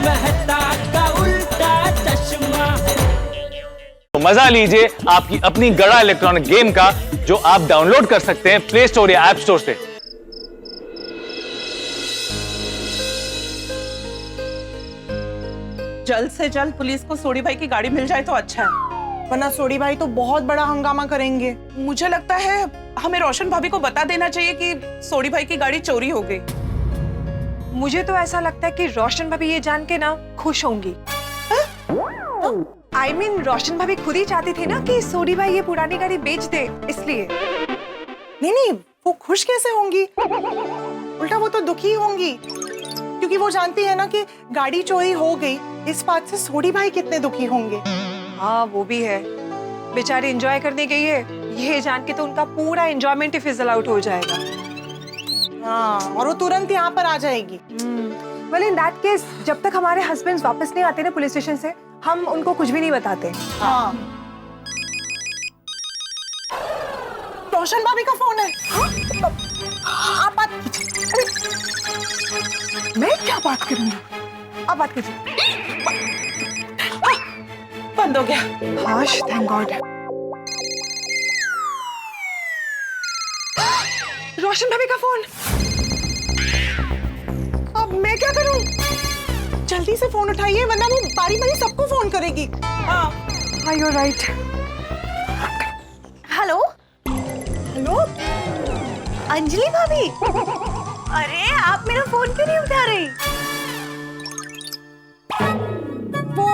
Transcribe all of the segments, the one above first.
मेहता का उल्टा चश्मा। तो मजा लीजिए आपकी अपनी गड़ा इलेक्ट्रॉनिक गेम का, जो आप डाउनलोड कर सकते हैं प्ले स्टोर या ऐप स्टोर से। जल्द से जल्द पुलिस को सोडी भाई की गाड़ी मिल जाए तो अच्छा है, वरना सोडी भाई तो बहुत बड़ा हंगामा करेंगे। मुझे लगता है हमें रोशन भाभी को बता देना चाहिए कि सोडी भाई की गाड़ी चोरी हो गई। मुझे तो ऐसा लगता है कि रोशन भाभी ये जान के ना खुश होंगी। I mean, रोशन भाभी खुद ही चाहती थी ना कि सोडी भाई ये पुरानी गाड़ी बेच दे, इसलिए। नहीं, वो खुश कैसे होंगी? उल्टा वो तो दुखी होंगी, क्योंकि वो जानती है ना कि गाड़ी चोरी हो गई। इस बात से सोडी भाई कितने दुखी होंगे। हाँ, वो भी है। बेचारी एंजॉय करने गई है, ये जान के तो उनका पूरा एंजॉयमेंट ही फिजल आउट हो जाएगा। हाँ, और वो तुरंत यहाँ पर आ जाएगी। Well, in that case, जब तक हमारे हस्बैंड्स वापस नहीं आते ना पुलिस स्टेशन से, हम उनको कुछ भी नहीं बताते। हाँ। रोशन भाभी का फोन है। हाँ? आप बात कीजिए। मैं क्या बात करूंगी? आप बात कीजिए। बंद हो गया। हाश, थैंक गॉड। रोशन भाभी का फोन। अब मैं क्या करूं? जल्दी से फोन उठाइए, वरना वो बारी बारी सबको फोन करेगी। हाँ, you're right। Hello hello, Anjali भाभी। अरे आप मेरा फोन क्यों नहीं उठा रही? वो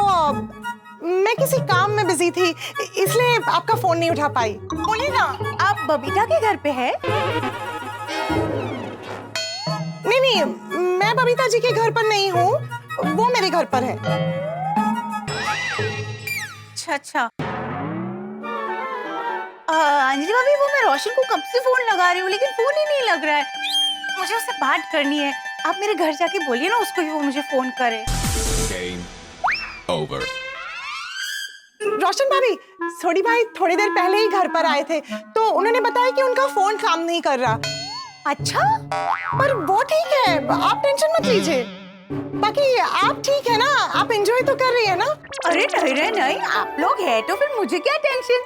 मैं किसी काम में बिजी थी, इसलिए आपका फोन नहीं उठा पाई। बोलिए ना। आप बबीता के घर पे है? नहीं, मैं बबीता जी के घर पर नहीं हूँ, वो मेरे घर पर है। अच्छा। अंजलि भाभी, वो मैं रोशन को कब से फोन लगा रही हूँ, लेकिन फोन ही नहीं लग रहा है। मुझे उससे बात करनी है। आप मेरे घर जाके बोलिए ना उसको कि वो मुझे फोन करे। Game over. रोशन भाभी, सोडी भाई थोड़ी देर पहले ही घर पर आए थे, तो उन्होंने बताया कि उनका फोन काम नहीं कर रहा। अच्छा, पर वो ठीक है, आप टेंशन मत लीजिए। बाकी आप ठीक है ना? आप एंजॉय तो कर रही है ना? अरे नहीं, आप लोग हैं तो फिर मुझे क्या टेंशन।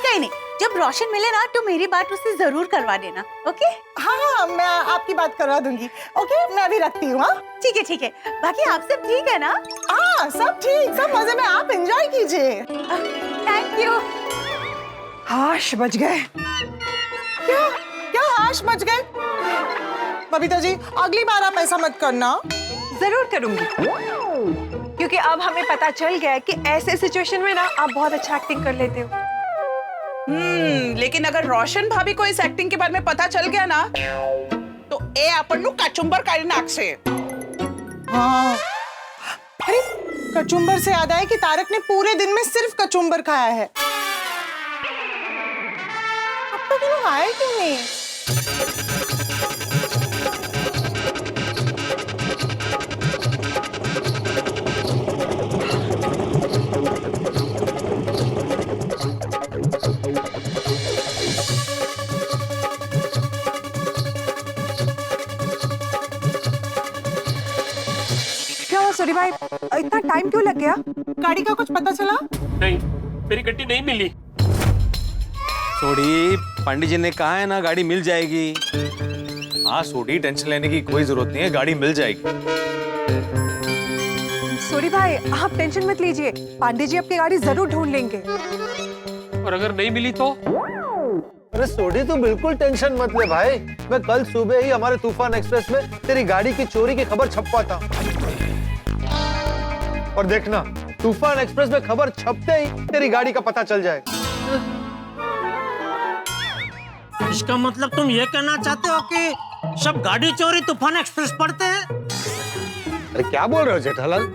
नहीं, जब रोशन मिले ना तो मेरी बात उससे जरूर करवा देना। ओके? हाँ, मैं आपकी बात करवा दूंगी। ओके, मैं अभी रखती हूँ। हाँ, ठीक है। बाकी आप सब ठीक है ना? हाँ, सब ठीक, सब मजे में। आप एंजॉय कीजिए। Thank you. हाश, बच गए। क्या हाश बच गए? बबीता जी, अगली बार आप ऐसा मत करना। जरूर करूंगी, क्योंकि अब हमें पता चल गया है कि ऐसे सिचुएशन में ना आप बहुत अच्छा एक्टिंग कर लेते हो। लेकिन अगर रोशन भाभी को इस एक्टिंग के बारे में पता चल गया ना, तो ए अपन नु कचुंबर काढ़ी नाखशे। हाँ। अरे, कचुम्बर से याद आया कि तारक ने पूरे दिन में सिर्फ कचुम्बर खाया है। अब तक लोग आए क्यों नहीं? क्या हुआ सोडी भाई, इतना टाइम क्यों लग गया? गाड़ी का कुछ पता चला? नहीं, मेरी गड्डी नहीं मिली। सोडी, पंडित जी ने कहा है ना गाड़ी मिल जाएगी। हाँ सोडी, टेंशन लेने की कोई जरूरत नहीं है, गाड़ी मिल जाएगी। सोडी भाई, आप टेंशन मत लीजिए, पांडे जी आपकी गाड़ी जरूर ढूंढ लेंगे। और अगर नहीं मिली तो? अरे सोडी, तू बिल्कुल टेंशन मत ले भाई। मैं कल सुबह ही हमारे तूफान एक्सप्रेस में तेरी गाड़ी की चोरी की खबर छपवाता हूँ। और देखना, तूफान एक्सप्रेस में खबर छपते ही तेरी गाड़ी का पता चल जाएगा। इसका मतलब तुम ये कहना चाहते हो कि सब गाड़ी चोरी तूफान एक्सप्रेस पढ़ते हैं? अरे क्या बोल रहे हो जेठालाल?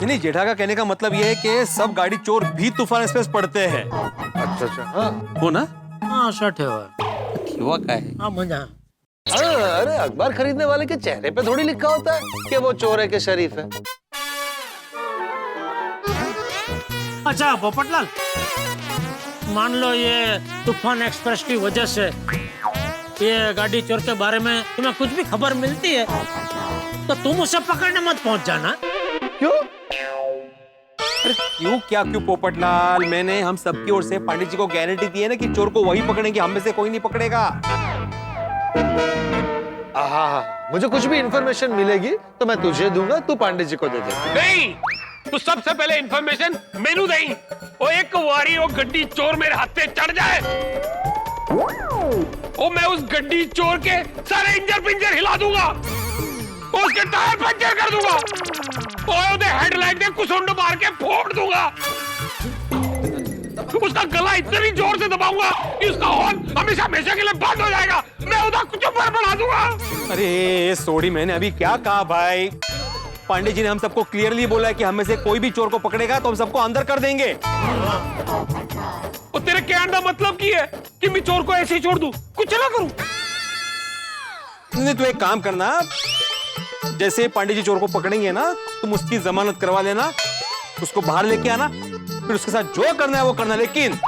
नहीं, जेठा का कहने का मतलब ये है कि सब गाड़ी चोर भी तूफान एक्सप्रेस पढ़ते हैं। अच्छा, हाँ। हो ना? हाँ, शर्ट है हुआ क्या है? हाँ, मजा। अरे अखबार खरीदने वाले के चेहरे पे थोड़ी लिखा होता है कि वो चोर है कि शरीफ है। अच्छा पोपटलाल, मान लो ये तूफान एक्सप्रेस की वजह से ये गाड़ी चोर के बारे में तुम्हें कुछ भी खबर मिलती है तो तुम उसे पकड़ने मत पहुंच जाना। क्यों? अरे क्यों क्या क्यों पोपटलाल, मैंने हम सबकी ओर से पांडे जी को गारंटी दी है ना कि चोर को वही पकड़ेंगे, हम में से कोई नहीं पकड़ेगा। मुझे कुछ भी इंफॉर्मेशन मिलेगी तो मैं तुझे दूंगा, तू पांडे जी को दे दे। नहीं, तो सबसे पहले इंफॉर्मेशन मेनू दें। और एक वारी वो गड्डी चोर मेरे हाथ पे चढ़ जाए और मैं उस गड्डी चोर के सारे इंजर पिंजर हिला दूंगा, उसके टायर पंचर कर दूंगा और उसे हेडलाइट में कुसुंड मार के फोड़ दूंगा। उसका गला इतनी जोर से दबाऊंगा कि उसका हॉर्न हमेशा हमेशा के लिए बंद हो जाएगा। मैं उधर कुछ ऊपर बढ़ा दूंगा। अरे सोडी, मैंने अभी क्या कहा भाई? पांडे जी ने हम सबको क्लियरली बोला है कि हम में से कोई भी चोर को पकड़ेगा तो हम सबको अंदर कर देंगे। और तेरे कहने का मतलब की है कि मैं चोर को ऐसे ही छोड़ दूं, कुछ ना करूं? नहीं तो एक काम करना, जैसे पांडे जी चोर को पकड़ेंगे ना, तुम उसकी जमानत करवा लेना, उसको बाहर लेके आना, फिर उसके साथ जो करना है वो करना, लेकिन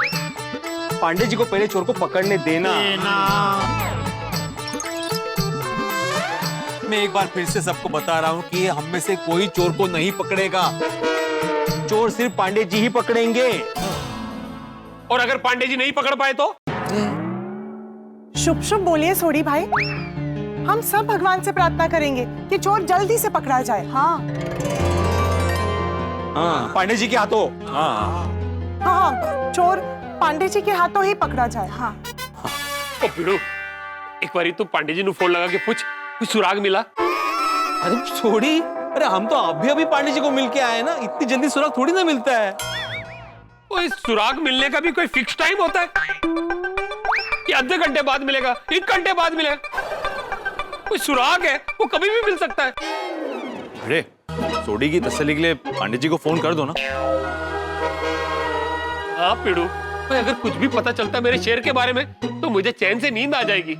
पांडे जी को पहले चोर को पकड़ने देना। मैं एक बार फिर से सबको बता रहा हूं कि हम में से कोई चोर को नहीं पकड़ेगा, चोर सिर्फ पांडे जी ही पकड़ेंगे। और अगर पांडे जी नहीं पकड़ पाए तो? शुभ शुभ बोलिए सोडी भाई, हम सब भगवान से प्रार्थना करेंगे कि चोर जल्दी से पकड़ा जाए। हाँ हाँ, पांडे जी के हाथों। हाँ हाँ, चोर पांडे जी के हाथों ही पकड़ा जाए। हाँ ओ बिड़ू, एक बारी तू पांडे जी नु फोन लगा के पूछ, कुछ सुराग मिला? अरे छोड़ी, अरे हम तो अभी पांडे जी को मिल के आए ना, इतनी जल्दी सुराग थोड़ी ना मिलता है। ओए, सुराग मिलने का भी कोई फिक्स टाइम होता है कि आधे घंटे बाद मिलेगा, 1 घंटे बाद मिलेगा? कोई सुराग है वो कभी भी मिल सकता है। अरे सोडी की तसल्ली के लिए पांडे जी को फोन कर दो ना। हाँ पिड़ू, अगर कुछ भी पता चलता मेरे शेर के बारे में तो मुझे चैन से नींद आ जाएगी।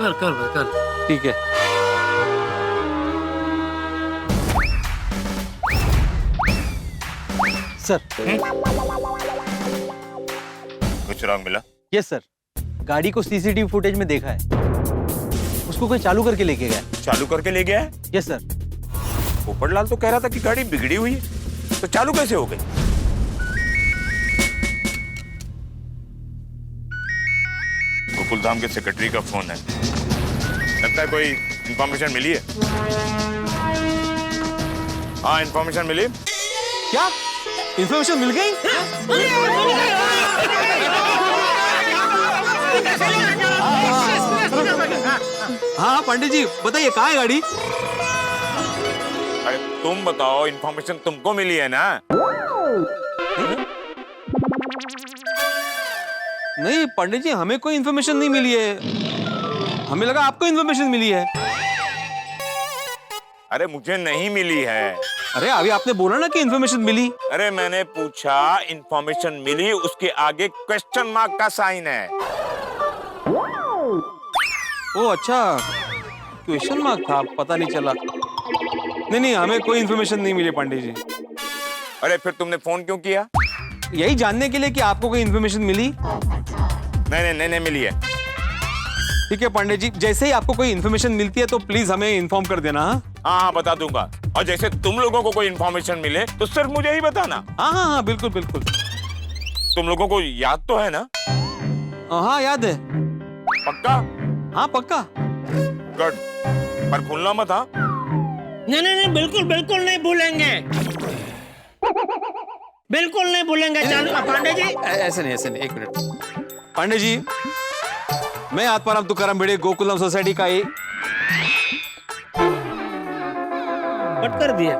कर कर भाई कर। ठीक है। सर, कुछ सुराग मिला? यस सर, गाड़ी को सीसीटीवी फुटेज में देखा है, उसको कोई चालू करके लेके गया। चालू करके ले गया है? Yes sir. पोपटलाल तो कह रहा था कि गाड़ी बिगड़ी हुई है, तो चालू कैसे हो गई? गोकुल धाम के सेक्रेटरी का फोन है, लगता है कोई इंफॉर्मेशन मिली है। हाँ, इंफॉर्मेशन मिली। क्या इंफॉर्मेशन मिल गई? हाँ पंडित जी बताइए, कहाँ है गाड़ी? अरे तुम बताओ, इंफॉर्मेशन तुमको मिली है ना? नहीं पंडित जी, हमें कोई इंफॉर्मेशन नहीं मिली है, हमें लगा आपको इंफॉर्मेशन मिली है। अरे मुझे नहीं मिली है। अरे अभी आपने बोला ना कि इंफॉर्मेशन मिली। अरे मैंने पूछा इंफॉर्मेशन मिली, उसके आगे क्वेश्चन मार्क का साइन है। ओ अच्छा, क्वेश्चन मार्क था, पता नहीं चला। नहीं, हमें कोई इंफॉर्मेशन नहीं मिली पांडे जी। अरे फिर तुमने फोन क्यों किया? यही जानने के लिए कि आपको कोई इंफॉर्मेशन मिली। नहीं मिली है। ठीक है पांडे जी, जैसे ही आपको कोई इंफॉर्मेशन मिलती है तो प्लीज हमें इन्फॉर्म कर देना। हाँ बता दूंगा, और जैसे तुम लोगों को कोई इंफॉर्मेशन मिले तो सिर्फ मुझे ही बताना। हाँ बिल्कुल बिल्कुल। तुम लोगों को याद तो है ना? हाँ याद है। पक्का? हाँ पक्का। गुड, पर भूलना मत। हाँ नहीं बिल्कुल बिल्कुल नहीं भूलेंगे, बिल्कुल नहीं भूलेंगे। चालू पांडे जी। ऐसे नहीं, एक मिनट पांडे जी, मैं आत्माराम तुकाराम भिड़े गोकुलम सोसाइटी का कट कर दिया।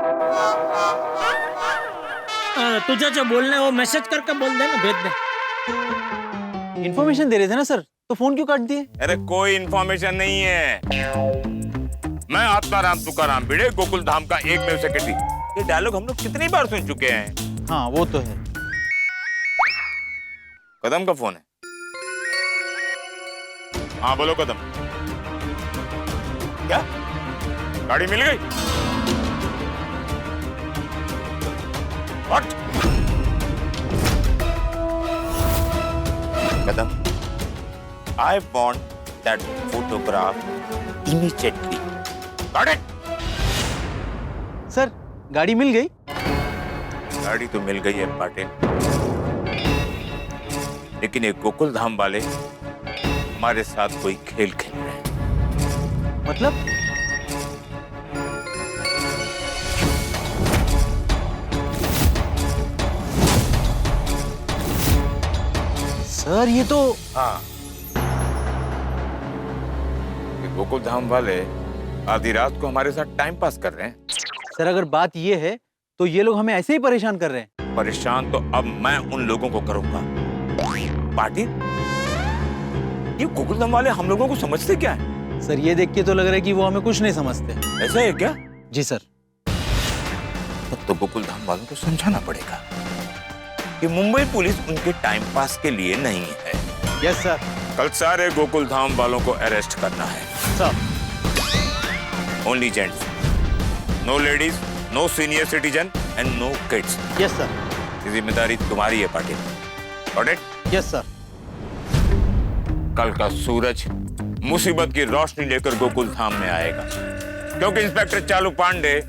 तुझे जो बोलना है वो मैसेज करके बोल दे ना, भेज दे। इंफॉर्मेशन दे रहे थे ना सर, तो फोन क्यों काट दिए? अरे कोई इंफॉर्मेशन नहीं है। मैं आत्माराम तुकाराम भिड़े गोकुल धाम का एकमेव सेक्रेटरी। ये डायलॉग हम लोग कितनी बार सुन चुके हैं। हाँ वो तो है। कदम का फोन है। हाँ बोलो कदम, क्या गाड़ी मिल गई? What? Kadam I want that photograph immediately. Got it? Sir गाड़ी मिल गई? गाड़ी तो मिल गई है पाटिल, लेकिन ये गोकुल धाम वाले हमारे साथ कोई खेल खेल रहे हैं। मतलब? सर ये तो हाँ, ये गोकुल धाम वाले आधी रात को हमारे साथ टाइम पास कर रहे हैं। सर अगर बात ये है तो ये लोग हमें ऐसे ही परेशान कर रहे हैं। परेशान तो अब मैं उन लोगों को करूंगा। पाटिल, ये गोकुल धाम वाले हम लोगों को समझते क्या है? सर ये देख के तो लग रहा है कि वो हमें कुछ नहीं समझते। ऐसा है क्या? जी सर। तब तो गोकुल धाम वालों को समझाना पड़ेगा कि मुंबई पुलिस उनके टाइम पास के लिए नहीं है। Yes sir. कल सारे गोकुल धाम वालों को अरेस्ट करना है। Sir. Only gents, no ladies, no senior citizen and no kids. Yes sir. ये जिम्मेदारी तुम्हारी है Patil. Got it? Yes sir. कल का सूरज मुसीबत की रोशनी लेकर गोकुल धाम में आएगा, क्योंकि इंस्पेक्टर चालू पांडे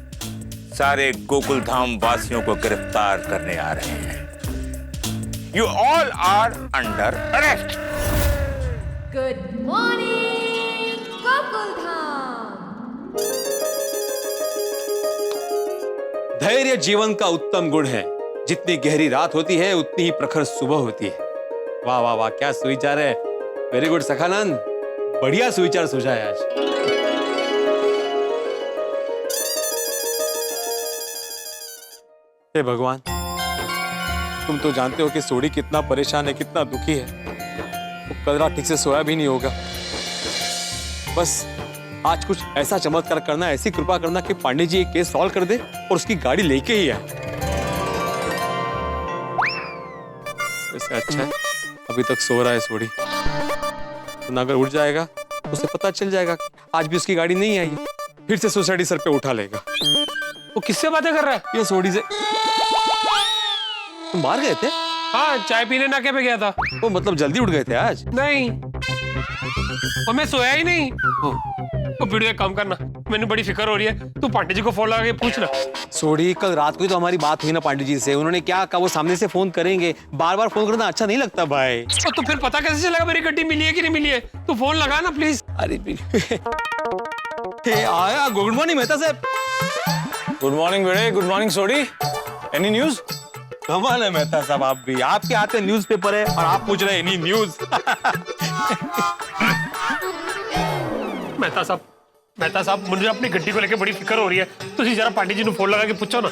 सारे गोकुल धाम वासियों को गिरफ्तार करने आ रहे हैं। You all are under arrest. Good morning Gokul Dham. धैर्य जीवन का उत्तम गुण है। जितनी गहरी रात होती है उतनी ही प्रखर सुबह होती है। वाह वाह वाह, क्या सुविचार है। वेरी गुड सखानंद, बढ़िया सुविचार सूझा है आज। हे भगवान, तुम तो जानते हो कि सोडी कितना परेशान है, कितना दुखी है। वो कल रात ठीक से सोया भी नहीं होगा। बस आज कुछ ऐसा चमत्कार करना, ऐसी कृपा करना कि पांडे जी ये केस सॉल्व कर दे और उसकी गाड़ी लेके ही आए। वैसे अच्छा है अभी तक सो रहा है सोडी, तो अगर उठ जाएगा उसे पता चल जाएगा आज भी उसकी गाड़ी नहीं आई है, फिर से सोसाइटी सर पे उठा लेगा। वो किससे बातें कर रहा है? ये सोडी से। तुम बाहर गए थे? हाँ, चाय पीने नाके पे गया था। वो मतलब जल्दी उठ गए थे आज? नहीं, और मैं सोया ही नहीं। तो वीडियो एक काम करना, मैंने बड़ी फिक्र हो रही है, तू पांडे जी को फोन लगा के पूछना। सोडी, कल रात को ही तो हमारी बात हुई ना पांडे जी से। उन्होंने क्या कहा, वो सामने से फोन करेंगे। बार बार फोन करना अच्छा नहीं लगता भाई। तो फिर पता कैसे चलेगा मेरी गड्डी मिली है कि नहीं मिली है? तू फोन लगा ना प्लीज। अरे आया। गुड मॉर्निंग मेहता साहब। गुड मॉर्निंग बेटे, good morning Sodhi. Any news? कमाल है मेहता साहब, आप भी। आपके हाथ में न्यूज़पेपर है और आप पूछ रहे हैं एनी न्यूज। मेहता साहब, मुझे अपनी गड्डी को लेकर बड़ी फिक्र हो रही है। तुझे जरा पांडे जी ने फोन लगा के पूछो ना।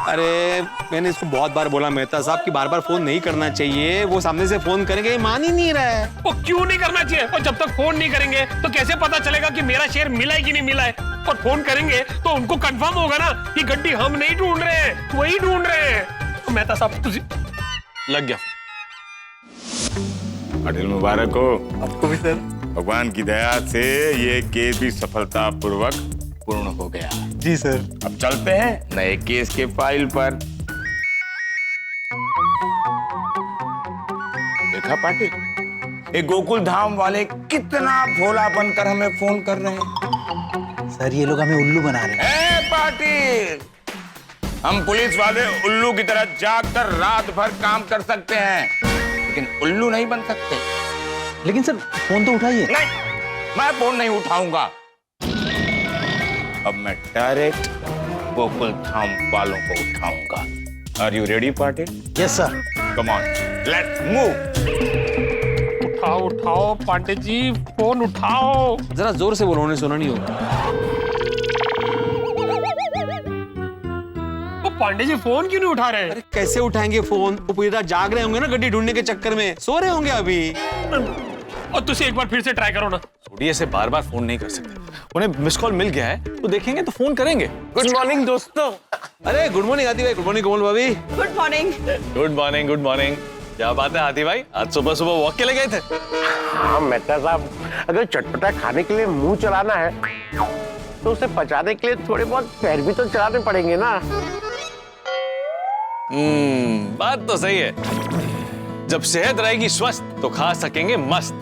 अरे मैंने इसको बहुत बार बोला मेहता साहब कि बार बार फोन नहीं करना चाहिए। वो सामने से फोन करेंगे, मान ही नहीं रहा है। वो क्यों नहीं करना चाहिए? और जब तक फोन नहीं करेंगे तो कैसे पता चलेगा कि मेरा शेयर मिला है कि नहीं मिला है? और फोन करेंगे तो उनको कंफर्म होगा ना कि गड्डी हम नहीं ढूंढ रहे हैं, वही ढूंढ रहे हैं। तो मेहता साहब तुझे लग गया। पाटिल मुबारक हो। आपको भी सर। भगवान की दया से ये केस भी सफलतापूर्वक पूर्ण हो गया। जी सर। अब चलते हैं नए केस के फाइल पर। देखा पाटिल, ये गोकुल धाम वाले कितना भोला बनकर हमें फोन कर रहे हैं। सर ये लोग हमें उल्लू बना रहे हैं। पाटिल, हम पुलिस वाले उल्लू की तरह जागकर रात भर काम कर सकते हैं, लेकिन उल्लू नहीं बन सकते। लेकिन सर फोन तो उठाइए। नहीं, मैं फोन नहीं उठाऊंगा। अब मैं डायरेक्ट गोकुल धाम वालों को उठाऊंगा। Are you ready Patil? Yes sir. Come on, let's move. उठाओ उठाओ पांडे जी, फोन उठाओ। जरा जोर से बोलो, उन्हें सुना नहीं होगा। पांडे जी फोन क्यों नहीं उठा रहे? अरे कैसे उठाएंगे फोन? वो पूरी रात जाग रहे होंगे ना गड्डी ढूंढने के चक्कर में, सो रहे होंगे अभी। और तुझे एक बार फिर से ट्राई करो ना। सोडी ऐसे बार बार फोन नहीं कर सकते। उन्हें मिस कॉल मिल गया है तो देखेंगे तो फोन करेंगे। गुड मॉर्निंग दोस्तों। अरे गुड मॉर्निंग आदि भाई। गुड मॉर्निंग कोमल भाभी। Good morning. Good morning, good morning. क्या बात है आदि भाई, आज सुबह सुबह वॉक के लिए गए थे? हाँ मेहता साहब, अगर चटपटा खाने के लिए मुंह चलाना है तो उसे पचाने के लिए थोड़े बहुत पैर भी तो चलाने पड़ेंगे ना। बात तो सही है। जब सेहत रहेगी स्वस्थ तो खा सकेंगे मस्त।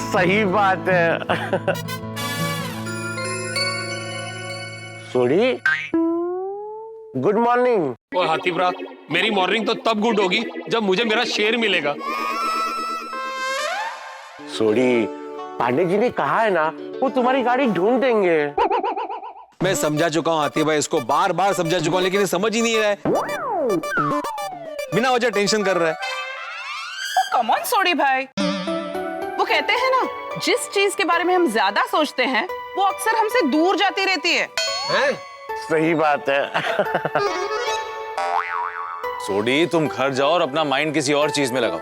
सही बात है। सोडी, गुड मॉर्निंग। और हाथीप्रा, मेरी मॉर्निंग तो तब गुड होगी जब मुझे मेरा शेर मिलेगा। सोडी, पांडे जी ने कहा है ना, वो तुम्हारी गाड़ी ढूंढ देंगे। मैं समझा चुका हूँ हाथी भाई, इसको बार बार समझा चुका हूँ, लेकिन ये समझ ही नहीं रहा है, बिना वजह टेंशन कर रहा है। कम ऑन सोडी भाई, वो कहते हैं ना, जिस चीज के बारे में हम ज्यादा सोचते हैं वो अक्सर हमसे दूर जाती रहती है। सही बात है। सोडी, तुम घर जाओ और अपना माइंड किसी और चीज में लगाओ।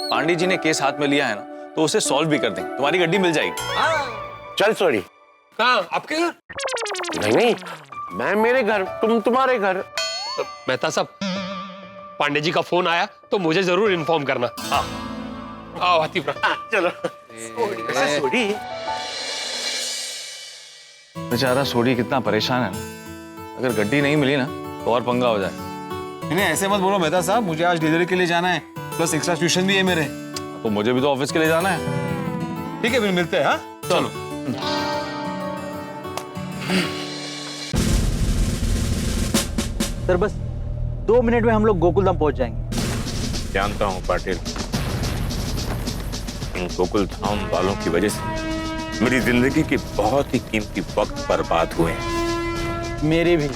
पांडे जी ने केस हाथ में लिया है ना, तो उसे सॉल्व भी कर देंगे, तुम्हारी गड्डी मिल जाएगी। चल सोडी। हाँ, आपके घर? नहीं, मैं मेरे घर, तुम तुम्हारे घर। मेहता साहब, पांडे जी का फोन आया तो मुझे जरूर इन्फॉर्म करना। हाँ, आओ हाथीप्रा। चलो। सोडी, बेचारा सोडी कितना परेशान है ना, अगर गड्डी नहीं मिली ना तो और पंगा हो जाए। नहीं, ऐसे मत बोलो मेहता साहब, मुझे आज डिलीवरी के लिए जाना है, प्लस एक्स्ट्रा ट्यूशन भी है मेरे। तो मुझे भी तो ऑफिस के लिए जाना है। ठीक है, फिर मिलते हैं। हाँ, चलो। सर बस 2 मिनट में हम लोग गोकुलधाम पहुंच जाएंगे। जानता हूँ पाटिल, इन गोकुलधाम वालों की वजह से मेरी जिंदगी के बहुत ही कीमती वक्त बर्बाद हुए हैं। मेरे भी।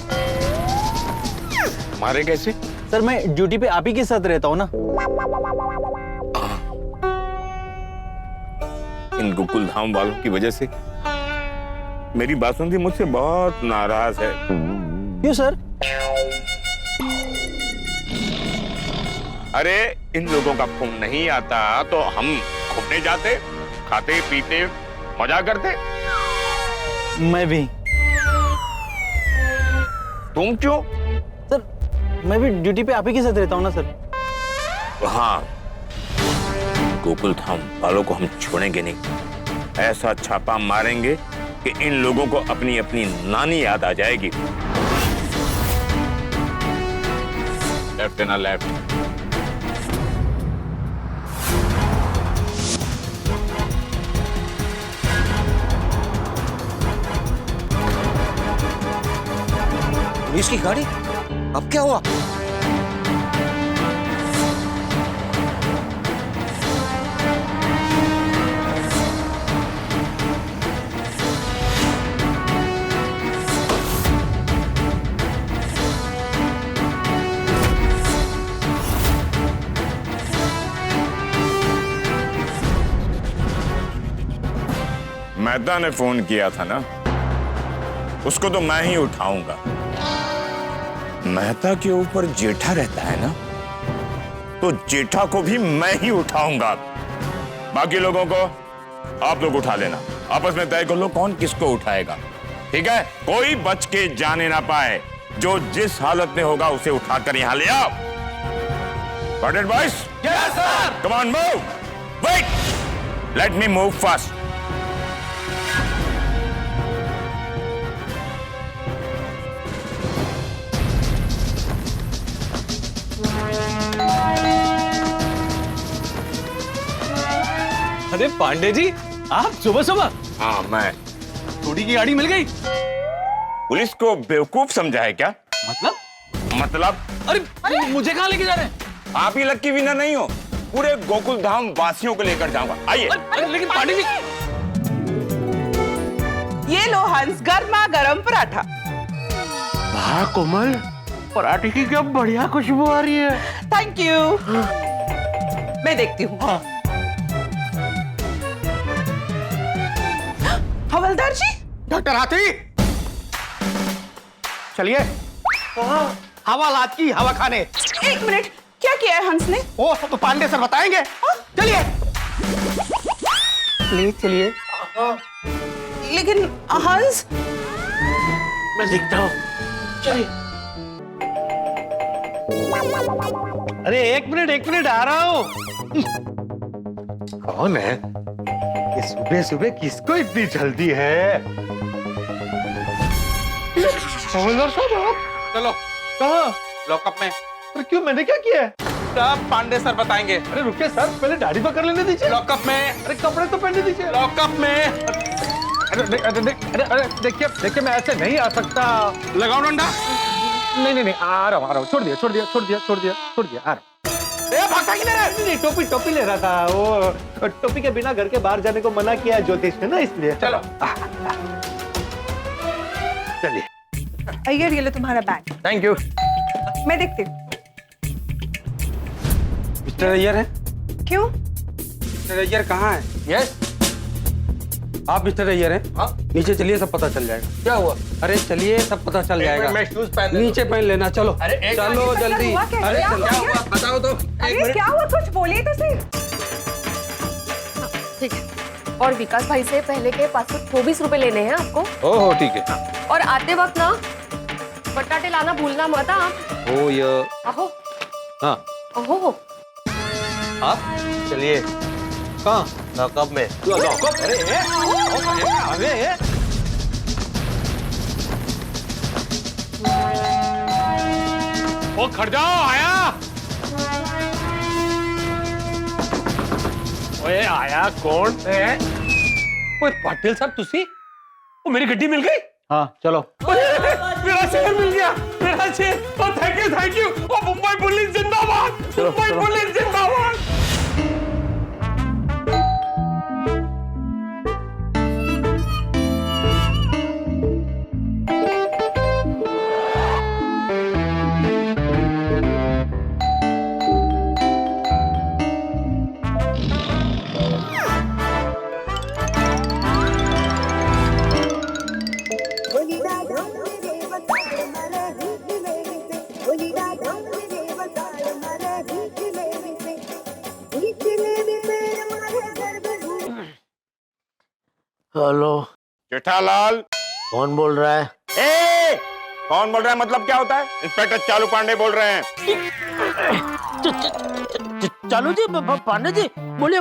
हमारे कैसे? सर मैं ड्यूटी पे आप ही के साथ रहता हूँ ना। इन गोकुलधाम वालों की वजह से मेरी बासुंदी मुझसे बहुत नाराज है। क्यों सर? अरे, इन लोगों का फोन नहीं आता तो हम घूमने जाते, खाते पीते मजा करते। मैं भी। तुम क्यों? सर मैं भी ड्यूटी पे आप ही के साथ रहता हूँ ना सर। हाँ, गोकुलधाम वालों को हम छोड़ेंगे नहीं। ऐसा छापा मारेंगे कि इन लोगों को अपनी अपनी नानी याद आ जाएगी। लेफ्ट ना लेफ्ट। पुलिस की गाड़ी, अब क्या हुआ? मेहता ने फोन किया था ना, उसको तो मैं ही उठाऊंगा। मेहता के ऊपर जेठा रहता है ना, तो जेठा को भी मैं ही उठाऊंगा। बाकी लोगों को आप लोग उठा लेना, आपस में तय कर लो कौन किसको उठाएगा। ठीक है, कोई बच के जाने ना पाए। जो जिस हालत में होगा उसे उठाकर यहां ले आओ। Got it, boys? Yes, sir. Come on, move. Wait. Let me move fast. अरे पांडे जी, आप सुबह सुबह? हाँ, मैं। सोडी की गाड़ी मिल गई? पुलिस को बेवकूफ समझा है क्या? मतलब? अरे मुझे कहाँ लेके जा रहे हैं? आप ही लक्की विनर नहीं हो, पूरे गोकुलधाम वासियों को लेकर जाऊंगा। आइए। लेकिन पांडे जी, ये लो हंस, गर्मा गरम पराठा। वाह कोमल, पराठे की क्या बढ़िया खुशबू आ रही है। Thank you. मैं देखती हूँ। हवलदार जी। डॉक्टर हाथी, चलिए हवालात की हवा खाने। एक मिनट, क्या किया है हंस ने? ओ, तो पांडे सर बताएंगे। चलिए प्लीज चलिए। लेकिन हंस, मैं देखता हूँ। चलिए। अरे एक मिनट आ रहा हूँ। कौन है ये? सुबह सुबह किसको इतनी जल्दी है? हवलदार साहब, आप? चलो कहाँ? लॉकअप में। पर क्यों, मैंने क्या किया है? सब पांडे सर बताएंगे। अरे रुकिए सर, पहले दाढ़ी तो कर लेने दीजिए। लॉकअप में। अरे कपड़े तो पहनने दीजिए। लॉकअप में। अरे देखिए मैं ऐसे नहीं आ सकता। लगाओ डंडा। नहीं आ रहा हूँ। छोड़ दिया आ रहा हूँ। भागता किधर है? नहीं, टोपी ले रहा था। वो टोपी के बिना घर के बाहर जाने को मना किया है ज्योतिष ने ना, इसलिए। चलो चलिए। अय्यर ये लो तुम्हारा बैग। Thank you. मैं देखती हूँ। मिस्टर अय्यर है? क्यों? मिस्टर अय्यर कहाँ है? यस, आप मिस्टर अय्यर हैं? हाँ। नीचे चलिए, सब पता चल जाएगा। क्या हुआ? अरे चलिए, सब पता चल जाएगा। मैं शूज पहन नीचे पहन लेना। चलो चलो जल्दी। अरे क्या हुआ बताओ तो। अरे क्या हुआ, कुछ बोलिए तो सही। ठीक है। और विकास भाई से पहले के 524 रुपए लेने हैं आपको। ओहो ठीक है। और आते वक्त ना बटाटे लाना भूलना मत आप। ओ ये अहो। हाँ। अहो। आप चलिए। कहाँ? लॉकअप में। लॉकअप? अरे ओ खड़ जाओ, आया। ओए आया कौन है? ओए पाटिल साहब तुसी? ओ मेरी गड्डी मिल गई? हाँ चलो। मेरा शेयर मिल गया, मेरा share. Oh thank you. Oh Mumbai police जिंदाबाद, मुंबई पुलिस जिंदाबाद। हेलो जेठालाल। कौन बोल रहा है? कौन बोल रहा है मतलब क्या होता है? इंस्पेक्टर चालू पांडे बोल रहे हैं। चालू जी, पांडे जी,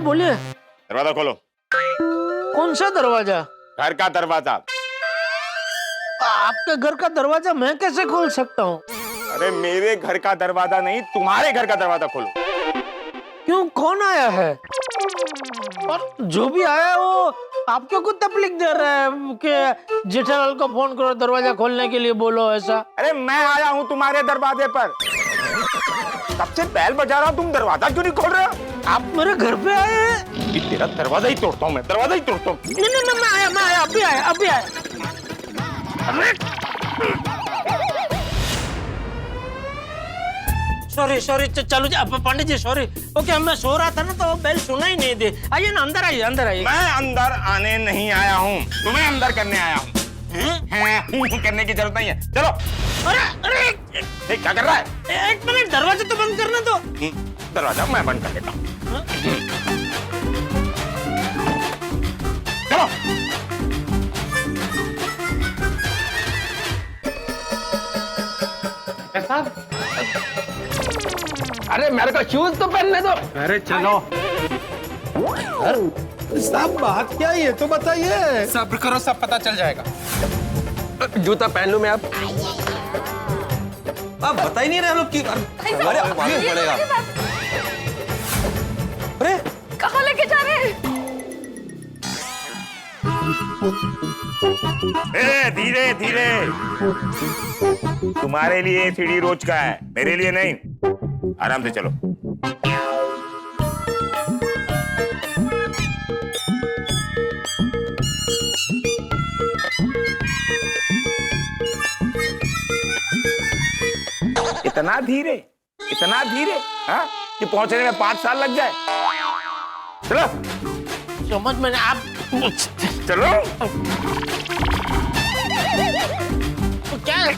बोलिए। दरवाजा खोलो। कौन सा दरवाजा? घर का दरवाजा। आपके घर का दरवाजा मैं कैसे खोल सकता हूँ? अरे मेरे घर का दरवाजा नहीं, तुम्हारे घर का दरवाजा खोलो। क्यों, कौन आया है? और जो भी आया है वो आपके को तकलीफ दे रहा है कि जेठालाल को फोन करो, दरवाजा खोलने के लिए बोलो ऐसा। अरे मैं आया हूँ तुम्हारे दरवाजे पर, सबसे बैल बजा रहा हूँ, तुम दरवाजा क्यों नहीं खोल रहे हो? आप मेरे घर पे आए हैं? कि तेरा दरवाजा ही तोड़ता हूँ मैं, दरवाजा ही तोड़ता हूँ। नहीं, मैं आया, अभी आया। सॉरी चालू जी, पंडित जी सॉरी। ओके, मैं सो रहा था ना तो बेल सुना ही नहीं दे। आइए ना, अंदर आइए। मैं अंदर आने नहीं आया हूँ, तुम्हें अंदर करने आया हूँ। करने की जरूरत नहीं है, चलो। अरे क्या कर रहा है? एक मिनट, दरवाजा तो बंद करना दो। दरवाजा मैं बंद कर देता हूँ। चलो। अरे मेरे को शूज तो पहनने दो। अरे चलो। साहब बात क्या है ये तो बताइए। सब्र करो, सब पता चल जाएगा। जूता पहन लूं मैं अब? आप बता ही नहीं रहे लोग की। अरे मालूम पड़ेगा। अरे कहाँ लेके जा रहे हैं? धीरे धीरे। तुम्हारे लिए सीढ़ी रोज का है, मेरे लिए नहीं। आराम से चलो। इतना धीरे, हाँ? कि पहुंचने में 5 साल लग जाए। चलो। समझ में नहीं, आप चलो। क्या है?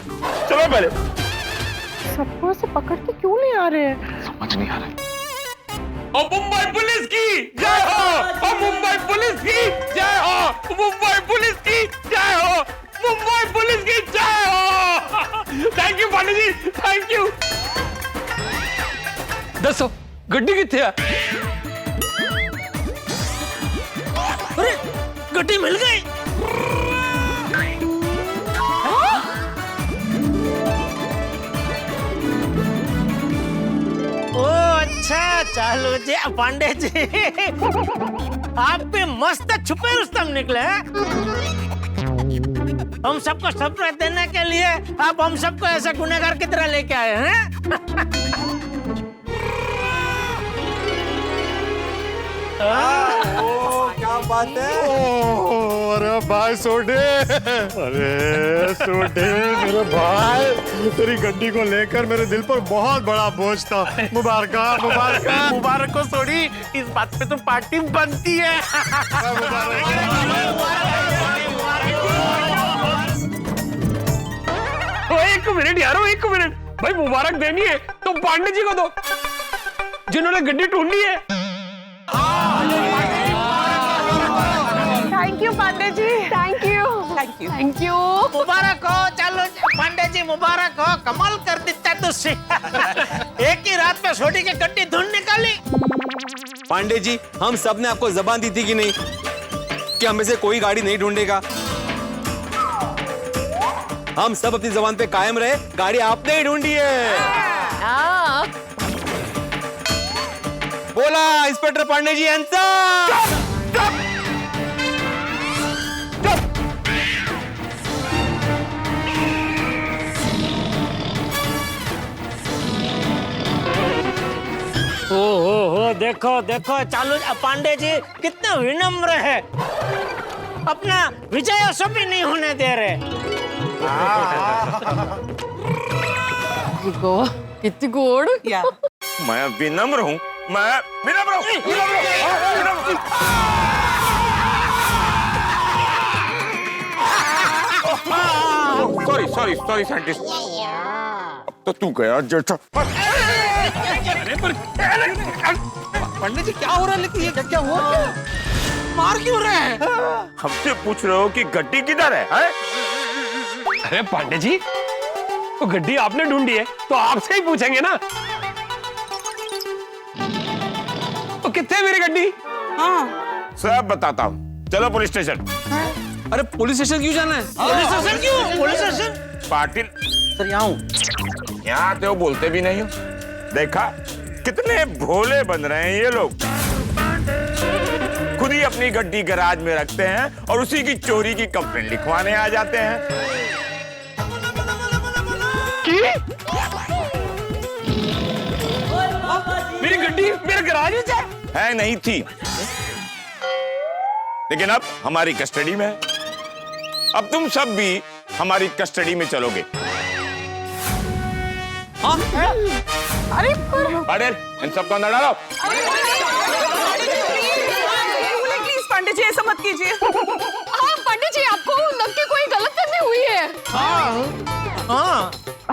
चलो पहले। सबको से पकड़ के क्यों ले आ रहे हैं? समझ नहीं आ रहा। और मुंबई पुलिस की जय हो, और मुंबई पुलिस की जय हो, मुंबई पुलिस की जय हो, मुंबई पुलिस की जय हो। Thank you Pandey ji, thank you. दसो गड्डी कितने है? अरे गड्डी मिल गई। ओ चालू जी पांडे जी, आप भी मस्त छुपे रुस्तम निकले हैं। हम सबको सरप्राइज देने के लिए आप हम सबको ऐसा गुनहगार की तरह लेके आए हैं। क्या बात है? अरे भाई सोडे, अरे सोडे मेरे भाई, तेरी गड्डी को लेकर मेरे दिल पर बहुत बड़ा बोझ था। मुबारक मुबारक मुबारक हो सोडी, इस बात पे तो पार्टी बनती है। एक मिनट यारो, एक मिनट भाई, मुबारक देनी है तो पांडे जी को दो जिन्होंने गड्डी ढूंढी है। Thank you Pandey ji, thank you thank you thank you. मुबारक हो, चलो पांडे जी मुबारक हो, कमाल कर देता तुझसे। एक ही रात में छोटी की गड्डी ढूंढ निकाली। पांडे जी, हम सब ने आपको जबान दी थी कि नहीं कि हमें से कोई गाड़ी नहीं ढूंढेगा। हम सब अपनी जबान पे कायम रहे, गाड़ी आपने ही ढूंढी है। बोला इंस्पेक्टर पांडे जी आंसर। हो देखो देखो चालू पांडे जी कितने विनम्र है, अपना विजय भी नहीं होने दे रहे। कितनी गोड़। मैं विनम्र हूँ, मैं विनम्र हूँ। सॉरी सॉरी सॉरी साइंटिस्ट, अब तो तू गया जेठा। पंडित जी क्या हो रहा है? लेकिन ये क्या हुआ? मार क्यों रहे हैं? हमसे पूछ रहे हो कि गड्डी किधर है? अरे पांडे जी, तो गड्डी आपने ढूंढी है तो आपसे ही पूछेंगे ना। तो कितने है मेरी गड्डी? सब बताता हूँ, चलो पुलिस स्टेशन। अरे पुलिस स्टेशन क्यों जाना है? पुलिस स्टेशन क्यों? Police station? पाटिल सर यहाँ हूँ। यहाँ आते हो, बोलते भी नहीं हो। देखा कितने भोले बन रहे हैं ये लोग, खुद ही अपनी गड्डी गैराज में रखते हैं और उसी की चोरी की कंप्लेंट लिखवाने आ जाते हैं। मेरी गड्डी मेरे गैराज में है नहीं थी, लेकिन अब हमारी कस्टडी में है। अब तुम सब भी हमारी कस्टडी में चलोगे। अरे इन सबको अंदर डालो। प्लीज पांडे जी ऐसा मत कीजिए। हाँ पंडित जी, आपको लगती कोई गलतफहमी हुई है।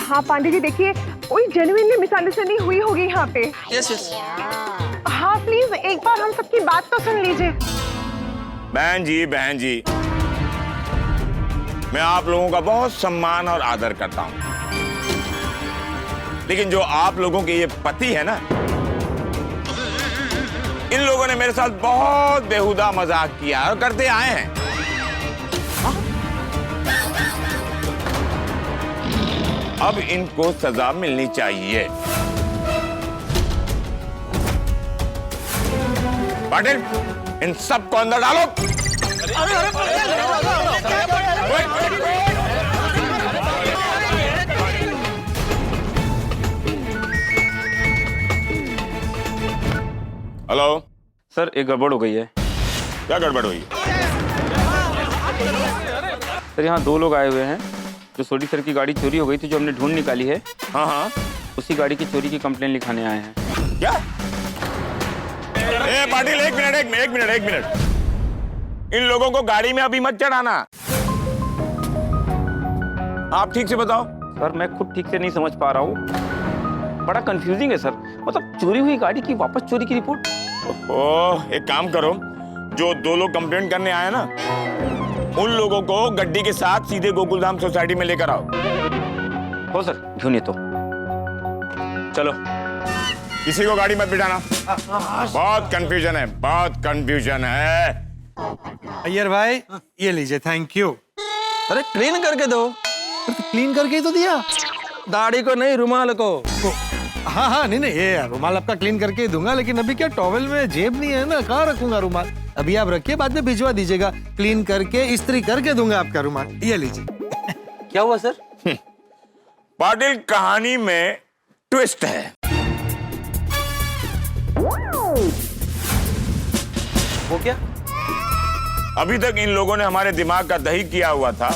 हाँ पांडे जी देखिए, कोई जेन्युइनली मिसअंडरस्टैंडिंग हुई होगी यहाँ पे। Yes yes. हाँ प्लीज एक बार हम सबकी बात तो सुन लीजिए। बहन जी, मैं आप लोगों का बहुत सम्मान और आदर करता हूं, लेकिन जो आप लोगों के ये पति है ना, इन लोगों ने मेरे साथ बहुत बेहुदा मजाक किया और करते आए हैं। अब इनको सजा मिलनी चाहिए। पाटिल, इन सबको अंदर डालो। हेलो सर, एक गड़बड़ हो गई है। क्या गड़बड़ हुई? सर यहाँ दो लोग आए हुए हैं, जो सोडी सर की गाड़ी चोरी हो गई थी, जो हमने ढूंढ निकाली है। हाँ हाँ, उसी गाड़ी की चोरी की कंप्लेंट लिखाने आए हैं। क्या? ए पाटिल, एक मिनट। इन लोगों को गाड़ी में अभी मत चढ़ाना। आप ठीक से बताओ। सर मैं खुद ठीक से नहीं समझ पा रहा हूँ, बड़ा कंफ्यूजिंग है सर। मतलब चोरी हुई गाड़ी की वापस चोरी की रिपोर्ट। ओह, एक काम करो, जो दो लोग कंप्लेंट करने आए ना, उन लोगों को गड्डी के साथ सीधे गोकुलधाम सोसाइटी में लेकर आओ। हो सर, ढूंढिए तो। चलो। किसी को गाड़ी मत बिठाना, बहुत कंफ्यूजन है। अय्यर भाई, ये लीजिए, थैंक यू। अरे क्लीन करके दो। क्लीन करके ही तो दिया। दाढ़ी को नहीं, रुमाल को। हाँ हाँ, नहीं नहीं, ये रुमाल आपका क्लीन करके ही दूंगा, लेकिन अभी क्या टॉवेल में जेब नहीं है ना, कहाँ रखूंगा रुमाल? अभी आप रखिए, बाद में भिजवा दीजिएगा, क्लीन करके इस्त्री करके दूंगा आपका रुमाल। ये लीजिए। क्या हुआ सर? पाटिल, कहानी में ट्विस्ट है। वो क्या? अभी तक इन लोगों ने हमारे दिमाग का दही किया हुआ था।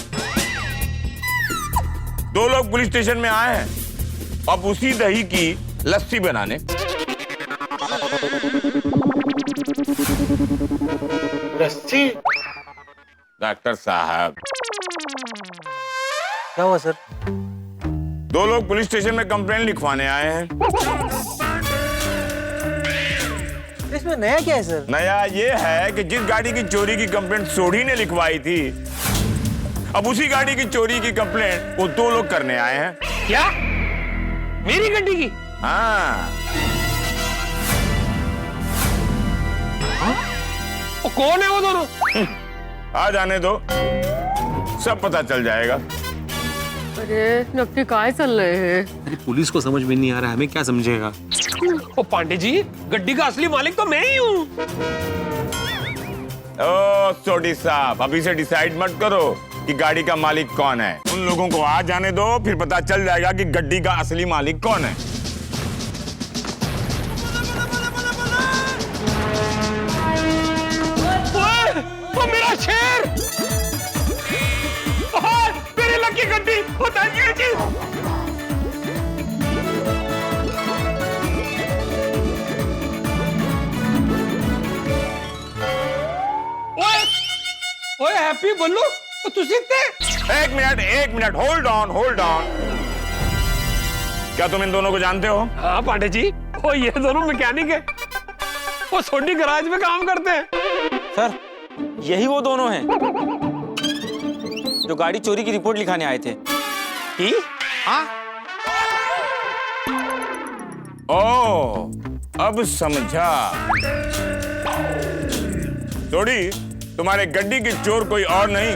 2 लोग पुलिस स्टेशन में आए हैं, अब उसी दही की लस्सी बनाने। लस्सी? डॉक्टर साहब, क्या हुआ सर? 2 लोग पुलिस स्टेशन में कंप्लेंट लिखवाने आए हैं। इसमें नया क्या है सर? नया ये है कि जिस गाड़ी की चोरी की कंप्लेंट सोढ़ी ने लिखवाई थी, अब उसी गाड़ी की चोरी की कंप्लेंट वो 2 लोग करने आए हैं। क्या? मेरी गड्डी की? हाँ। वो कौन है वो दोनों? आ जाने दो, सब पता चल जाएगा। अरे नक्की काय चल रहे हैं? अरे पुलिस को समझ में नहीं आ रहा, हमें क्या समझेगा? ओ पांडे जी, गड्डी का असली मालिक तो मैं ही हूँ। ओ सोडी साहब, अभी से डिसाइड मत करो कि गाड़ी का मालिक कौन है। उन लोगों को आ जाने दो, फिर पता चल जाएगा कि गड्डी का असली मालिक कौन है। ओ मेरा शेर! मेरी लकी गड्डी! थैंक यू जी। ओए हैप्पी बोलो, तुसी थे? एक मिनट, होल्ड ऑन। क्या तुम इन दोनों को जानते हो? हाँ पांडे जी, वो ये दोनों मैकेनिक है, वो सोडी गराज में काम करते हैं। सर, यही वो दोनों हैं जो गाड़ी चोरी की रिपोर्ट लिखाने आए थे। हाँ? ओ, अब समझा। सोडी, तुम्हारे गड्डी की चोर कोई और नहीं,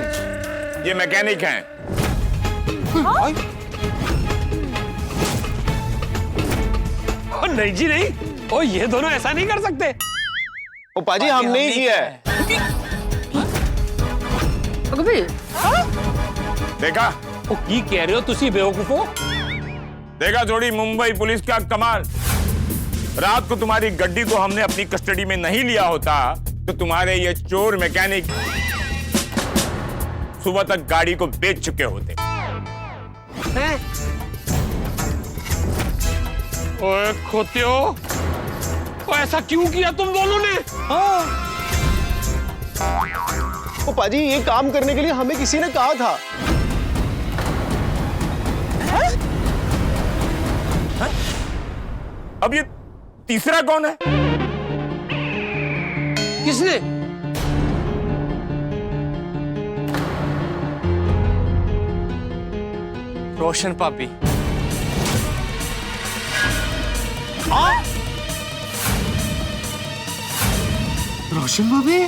ये मैकेनिक हैं। नहीं जी नहीं, ओ ये दोनों ऐसा नहीं कर सकते। ओ पाजी, हमने ही किया है। देखा? ओ की कह रहे हो तुसी बेवकूफो? देखा थोड़ी मुंबई पुलिस का कमाल। रात को तुम्हारी गड्डी को हमने अपनी कस्टडी में नहीं लिया होता तो तुम्हारे ये चोर मैकेनिक सुबह तक गाड़ी को बेच चुके होते। ओए खोतियो, ओ ऐसा क्यों किया तुम दोनों ने? ओ पाजी, ये काम करने के लिए हमें किसी ने कहा था। अब ये तीसरा कौन है? किसने? रोशन पापी। रोशन भाभी?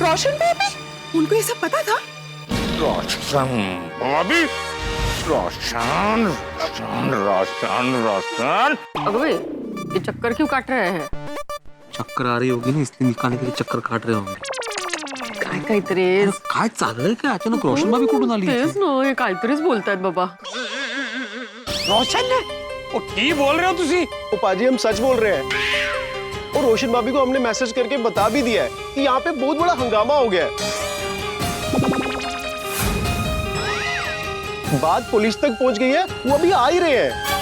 रोशन भाभी? उनको ये सब पता था? रोशन भाभी? रोशन। अगवे, ये चक्कर क्यों काट रहे हैं? चक्कर आ रही होगी ना, इसलिए निकालने के लिए चक्कर काट रहे होंगे। काय काहीतरीच काय चाललंय काय अचानक रोशन भाभी कुठून आली? तेच ना, हे काहीतरीच बोलतायत बाबा। रोशन ने? ओ ठीक बोल रहे हो तुसी? ओ पाजी, हम सच बोल रहे हैं। और रोशन भाभी को हमने मैसेज करके बता भी दिया है कि यहाँ पे बहुत बड़ा हंगामा हो गया है। बात पुलिस तक पहुंच गई है, वो अभी आ ही रहे हैं।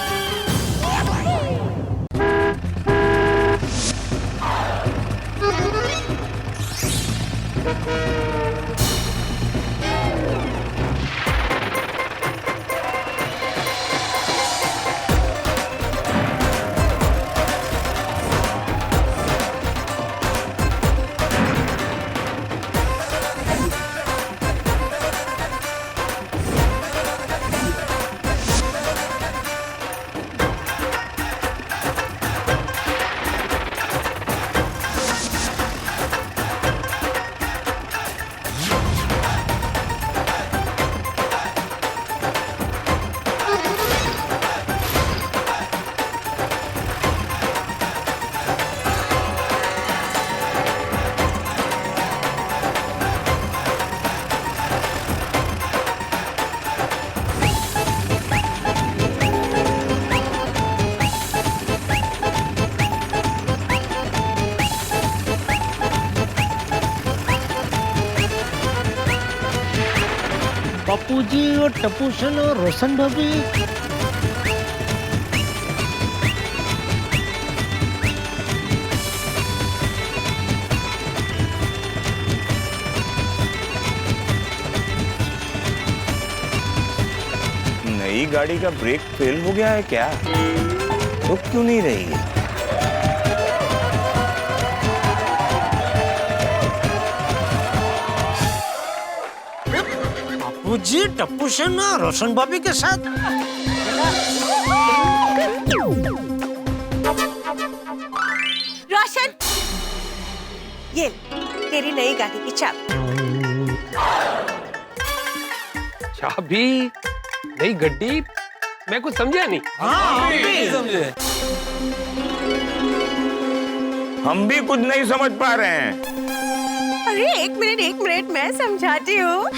पप्पू जी और टपूसन और रोशन भाभी। नई गाड़ी का ब्रेक फेल हो गया है क्या? रुक क्यों नहीं रही है? पप्पू जी टपूसन और रोशन भाभी के साथ। रोशन, ये तेरी नई गाड़ी की चाबी। चाबी? नई गड्डी? मैं कुछ समझा नहीं। समझे। हम भी कुछ नहीं समझ पा रहे हैं। अरे एक मिनट मैं समझाती हूँ।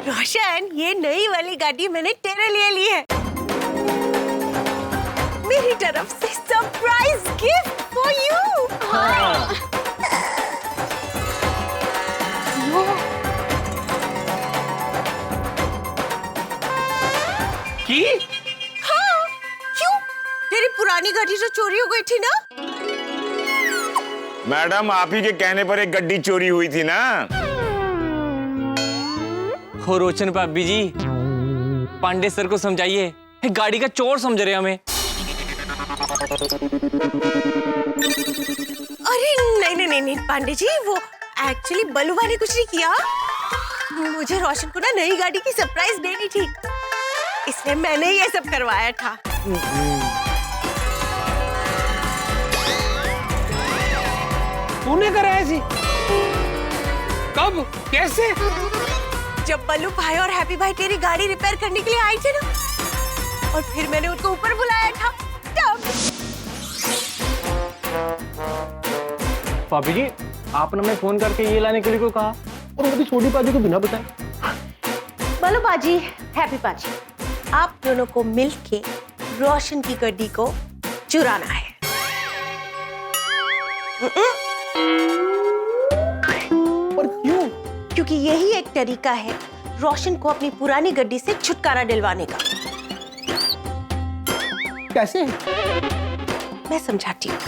रोशन, ये नई वाली गाड़ी मैंने तेरे लिए ली है, मेरी तरफ से सरप्राइज गिफ्ट फॉर यू। की? हाँ, क्यों? तेरी पुरानी गाड़ी जो चोरी हो गई थी ना? मैडम, आप ही के कहने पर एक गड्डी चोरी हुई थी ना? हो रोशन भाभी जी, पांडे सर को समझाइए, गाड़ी का चोर समझ रहे हमें। अरे नहीं पांडे जी, वो एक्चुअली बलुआ ने कुछ नहीं किया। मुझे रोशन को ना नई गाड़ी की सरप्राइज देनी थी, इसलिए मैंने ये सब करवाया था। तूने कराया जी? कब? कैसे? जब बल्लू भाई और हैप्पी भाई तेरी गाड़ी रिपेयर करने के लिए आए थे ना, और फिर मैंने उनको ऊपर बुलाया था तब। भाभी जी, आपने हमें फोन करके ये लाने के लिए क्यों कहा? और वो भी छोटी बाजी को बिना बताए। बल्लू बाजी, हैप्पी बाजी, आप दोनों को मिलके रोशन की गड्डी को चुराना है। पर क्यों? क्योंकि यही एक तरीका है रोशन को अपनी पुरानी गड्डी से छुटकारा दिलवाने का। कैसे? मैं समझाती हूँ।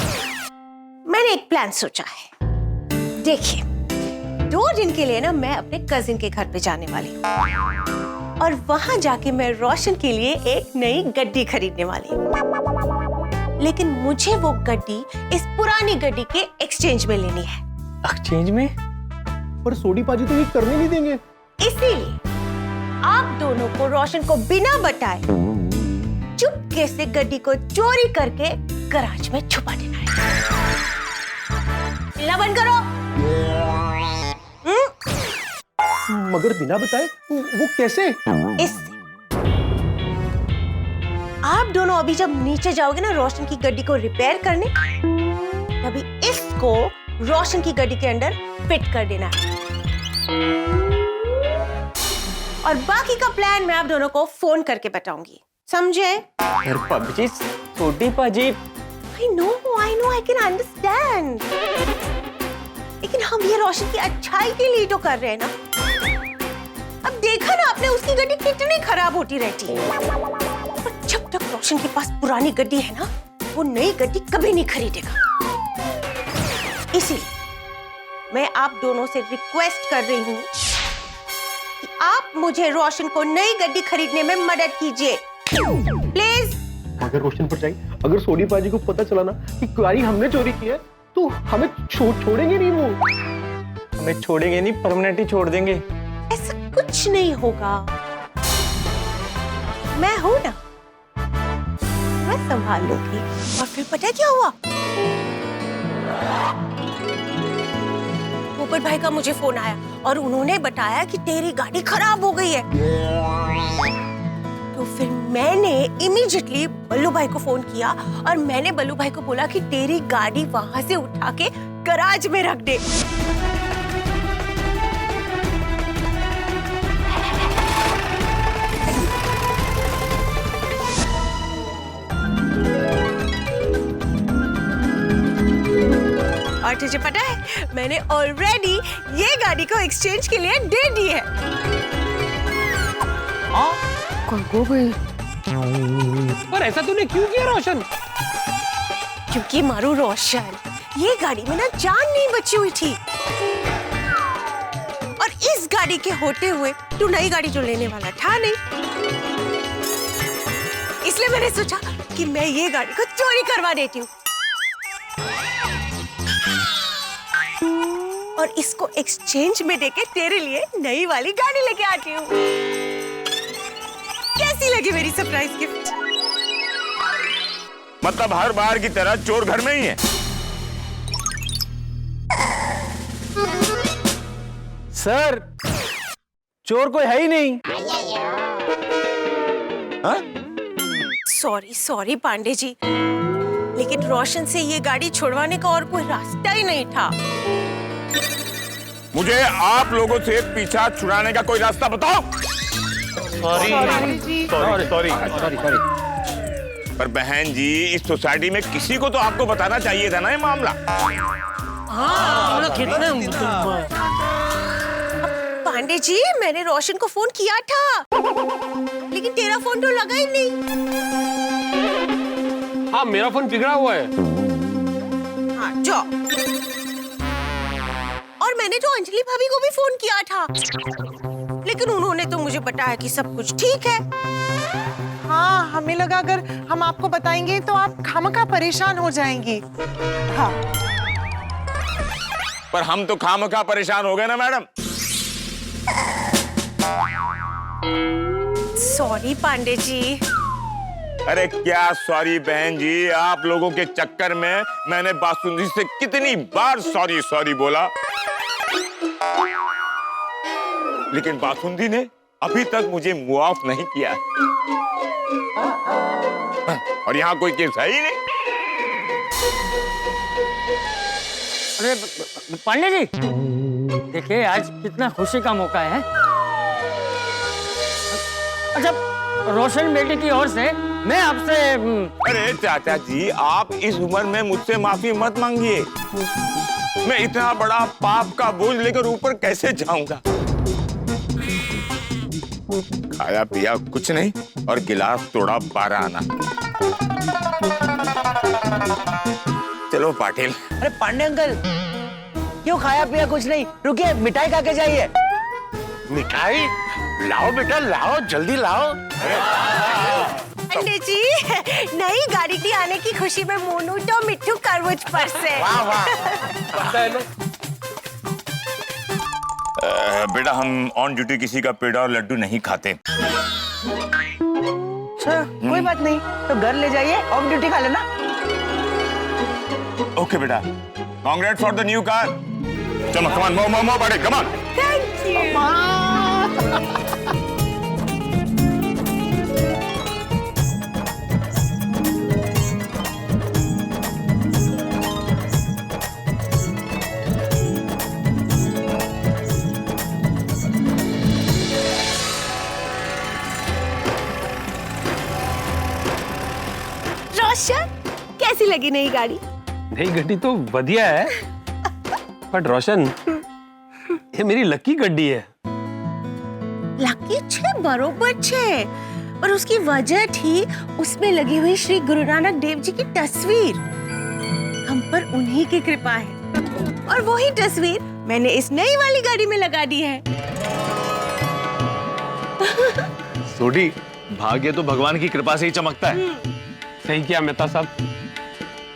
मैंने एक प्लान सोचा है। देखिए, 2 दिन के लिए ना मैं अपने कजिन के घर पे जाने वाली हूँ, और वहां जाके मैं रोशन के लिए एक नई गड्डी खरीदने वाली हूँ। लेकिन मुझे वो गड्डी इस पुरानी गड्डी के एक्सचेंज में लेनी है। एक्सचेंज में? पर सोडी पाजी तो ये करने नहीं देंगे। इसीलिए आप दोनों को रोशन को बिना बताए चुपके से गड्डी को चोरी करके गराज में छुपा देना है। चिल्ला बंद करो। मगर बिना बताए वो कैसे? इससे आप दोनों अभी जब नीचे जाओगे ना रोशन की गड्डी को रिपेयर करने, तभी इसको रोशन की गड्डी के अंदर फिट कर देना है। और बाकी का प्लान मैं आप दोनों को फोन करके बताऊंगी, समझे? भाभी जी, छोटी पाजी। I know, I can understand. लेकिन हम ये रोशन की अच्छाई के लिए तो कर रहे हैं ना। अब देखा ना आपने, उसकी गड्डी कितनी खराब होती रहती है। और जब तक रोशन के पास पुरानी गड्डी है ना, वो नई गड्डी कभी नहीं खरीदेगा। इसीलिए मैं आप दोनों से रिक्वेस्ट कर रही हूँ कि आप मुझे रोशन को नई गड्डी खरीदने में मदद कीजिए, प्लीज। अगर रोशन पर जाए, अगर सोडी पाजी को पता चला ना कि गाड़ी हमने चोरी की है, तो हमें छोड़ेंगे नहीं। वो हमें छोड़ेंगे नहीं, परमानेंटली छोड़ देंगे। ऐसा कुछ नहीं होगा, मैं हूं ना, मैं संभाल लूंगी। और फिर पता है क्या हुआ? ऊपर भाई का मुझे फोन आया और उन्होंने बताया कि तेरी गाड़ी खराब हो गई है। तो फिर मैंने इमीडिएटली बल्लू भाई को फोन किया और मैंने बल्लू भाई को बोला कि तेरी गाड़ी वहां से उठा के गराज में रख दे। और तुझे पता है मैंने ऑलरेडी ये गाड़ी को एक्सचेंज के लिए दे दी है। पर ऐसा तूने क्यों किया रोशन? क्योंकि मारू रोशन, ये गाड़ी में ना जान नहीं बची हुई थी और इस गाड़ी के होते हुए तू नई गाड़ी जो लेने वाला था नहीं, इसलिए मैंने सोचा कि मैं ये गाड़ी को चोरी करवा देती हूँ और इसको एक्सचेंज में देके तेरे लिए नई वाली गाड़ी लेके आती हूँ। कैसी लगी मेरी सरप्राइज गिफ्ट? मतलब हर बार की तरह चोर घर में ही है। सर, चोर कोई है ही नहीं। सॉरी सॉरी पांडे जी, लेकिन रोशन से ये गाड़ी छुड़वाने का और कोई रास्ता ही नहीं था। मुझे आप लोगों से पीछा छुड़ाने का कोई रास्ता बताओ। सॉरी। पर बहन जी, इस सोसाइटी में किसी को तो आपको बताना चाहिए था ना ये मामला। पांडे जी, मैंने रोशन को फोन किया था, लेकिन तेरा फोन तो लगा ही नहीं। हाँ, मेरा फोन बिगड़ा हुआ है। हाँ, जाओ। और मैंने तो अंजलि भाभी को भी फोन किया था, लेकिन उन्होंने तो मुझे बताया कि सब कुछ ठीक है। हाँ, हमें लगा अगर हम आपको बताएंगे तो आप खामखा परेशान हो जाएंगी। हाँ। पर हम तो खामखा परेशान हो गए ना मैडम। सॉरी पांडे जी। अरे क्या सॉरी बहन जी, आप लोगों के चक्कर में मैंने बासुंदी से कितनी बार सॉरी बोला, लेकिन बासुंदी ने अभी तक मुझे मुआफ नहीं किया। और यहाँ कोई केस है ही नहीं। अरे पांडे जी, देखिए आज कितना खुशी का मौका है। अच्छा, रोशन बेटे की ओर से मैं आपसे। अरे चाचा जी, आप इस उम्र में मुझसे माफी मत मांगिए। मैं इतना बड़ा पाप का बोझ लेकर ऊपर कैसे जाऊंगा। खाया पिया कुछ नहीं और गिलास तोड़ा 12 आना। चलो पाटिल। अरे पांडे अंकल, क्यों खाया पिया कुछ नहीं? रुकिए, मिठाई खा के जाइए। मिठाई लाओ बेटा, लाओ, जल्दी लाओ। पांडे जी, नई गाड़ी की आने की खुशी में मोनू तो मिट्टू कर मुझ पर से। बेटा, हम ऑन ड्यूटी किसी का पेड़ा और लड्डू नहीं खाते। अच्छा, कोई बात नहीं, तो घर ले जाइए, ऑफ ड्यूटी खा लेना। ओके बेटा, congrats for the new car. चलो कमान, मो बड़े कमान। Thank you. रोशन, कैसी लगी नई गाड़ी? नई गाड़ी तो बढ़िया है, पर रोशन, ये मेरी लकी गड्डी है। लकी छे, बरोबर छे, और उसकी वजह थी उसमें लगी हुई श्री गुरु नानक देव जी की तस्वीर। हम पर उन्हीं की कृपा है और वही तस्वीर मैंने इस नई वाली गाड़ी में लगा दी है। सोडी, भाग्य तो भगवान की कृपा से ही चमकता है। सही किया मेहता साहब,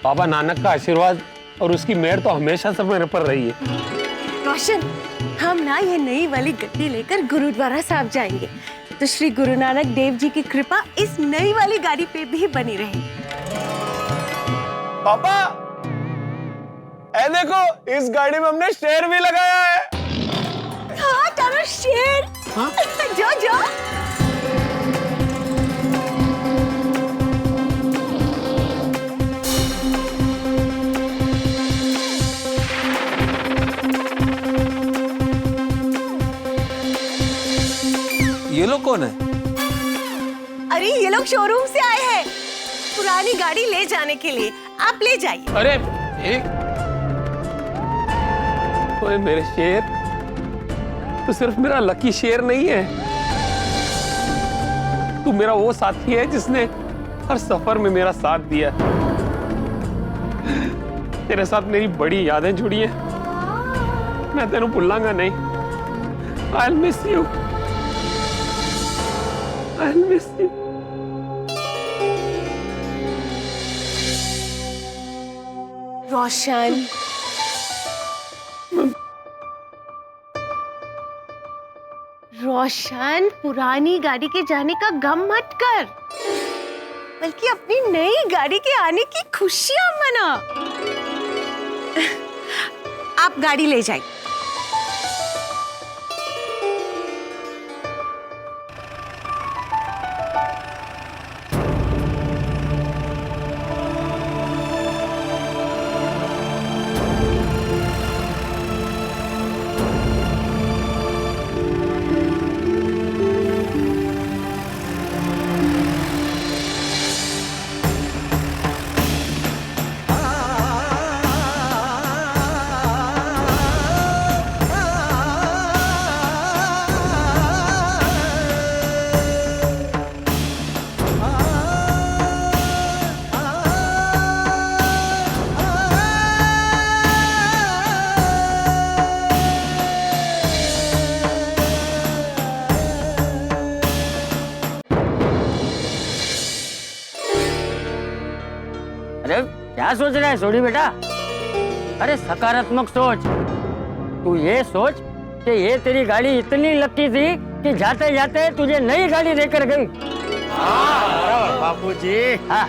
बाबा नानक का आशीर्वाद और उसकी मेहर तो हमेशा सब मेरे पर रही है। रोशन, हम ना ये नई वाली गड्डी लेकर गुरुद्वारा साहब जाएंगे, तो श्री गुरु नानक देव जी की कृपा इस नई वाली गाड़ी पे भी बनी रहे। पापा, ए देखो, इस गाड़ी में हमने शेर भी लगाया है। हाँ, तारा शेर। हाँ? जो ये लोग कौन है? अरे ये लोग शोरूम से आए हैं पुरानी गाड़ी ले जाने के लिए। आप ले जाइए। अरे ओए मेरे शेर, तू सिर्फ मेरा लकी शेर नहीं है, तू मेरा वो साथी है जिसने हर सफर में मेरा साथ दिया। तेरे साथ मेरी बड़ी यादें जुड़ी हैं, मैं तेनू भुलांगा नहीं। I'll miss you. I'll miss you. रोशन, रोशन, पुरानी गाड़ी के जाने का गम मत कर, बल्कि अपनी नई गाड़ी के आने की खुशियां मना। आप गाड़ी ले जाइए। अरे क्या सोच रहा है सोडी बेटा? अरे सकारात्मक सोच। तू ये सोच कि ये तेरी गाड़ी इतनी लकी थी कि जाते जाते तुझे नई गाड़ी देकर गई। हाँ बापूजी। हाँ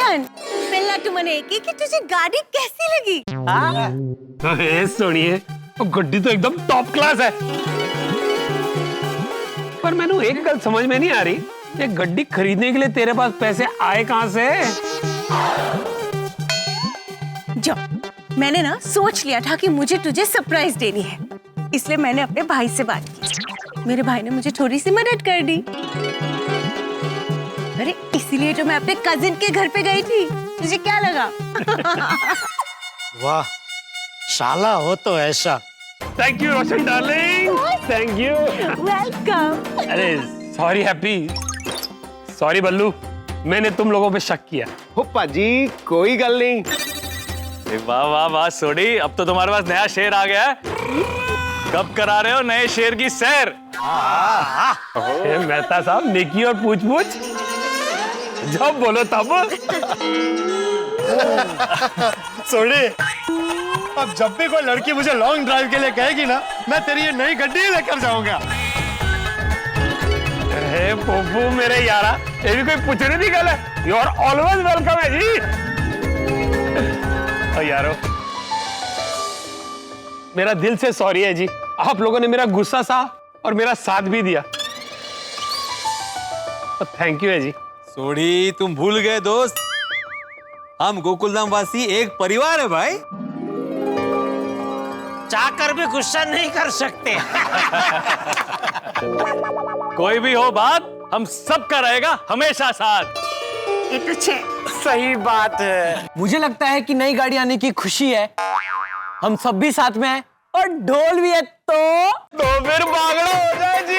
पहला तू मने कि तुझे गाड़ी कैसी लगी? अरे सोनिए, वो गड्डी तो एकदम टॉप क्लास है, पर मैंने एक गल समझ में नहीं आ रही, ये गड्डी खरीदने के लिए तेरे पास पैसे आए कहां से? जो मैंने ना सोच लिया था कि मुझे तुझे सरप्राइज देनी है, इसलिए मैंने अपने भाई से बात की। मेरे भाई ने मुझे थोड़ी सी मदद कर दी। अरे इसीलिए तो मैं अपने कजिन के घर पे गई थी। तुझे क्या लगा? वाह, शाला हो तो ऐसा। Thank you Roshan darling, thank you. Welcome. अरे सॉरी हैप्पी, सॉरी बल्लू, मैंने तुम लोगों पे शक किया। हो पाजी कोई गल नहीं। वाह वाह वाह सोडी, अब तो तुम्हारे पास नया शेर आ गया है। कब करा रहे हो नए शेर की सैर? मेहता साहब, नेकी और पूछ पूछ, जब बोलो तब। सोडी, अब जब भी कोई लड़की मुझे लॉन्ग ड्राइव के लिए कहेगी ना, मैं तेरी ये नई गड्डी लेकर जाऊंगा। अरे पोपू मेरे यारा, ये भी कोई पूछने की गल है। यू आर ऑलवेज वेलकम है जी। और यारो, मेरा दिल से सॉरी है जी, आप लोगों ने मेरा गुस्सा सहा और मेरा साथ भी दिया। थैंक यू है जी। सोडी, तुम भूल गए दोस्त, हम गोकुलधाम वासी एक परिवार है भाई। चाहकर भी गुस्सा नहीं कर सकते। कोई भी हो बात, हम सबका रहेगा हमेशा साथ। ये तो सही बात है। मुझे लगता है कि नई गाड़ी आने की खुशी है, हम सब भी साथ में हैं और ढोल भी है, तो फिर बागड़ा हो जाए जी।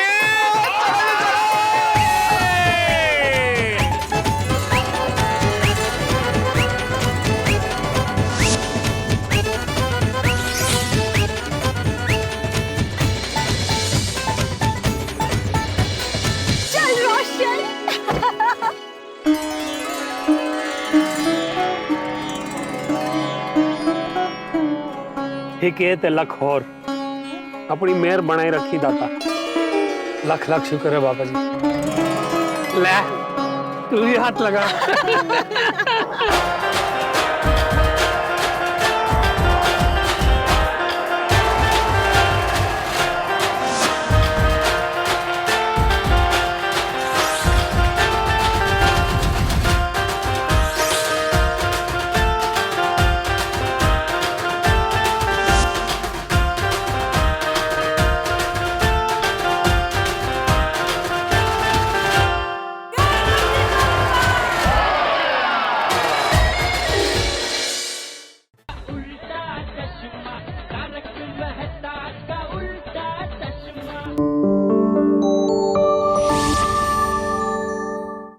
चल रोशन। ठीक है, ते लख और अपनी मेहर बनाए रखी दाता। लख लख शुक्र है बाबा जी। ले तू भी हाथ लगा।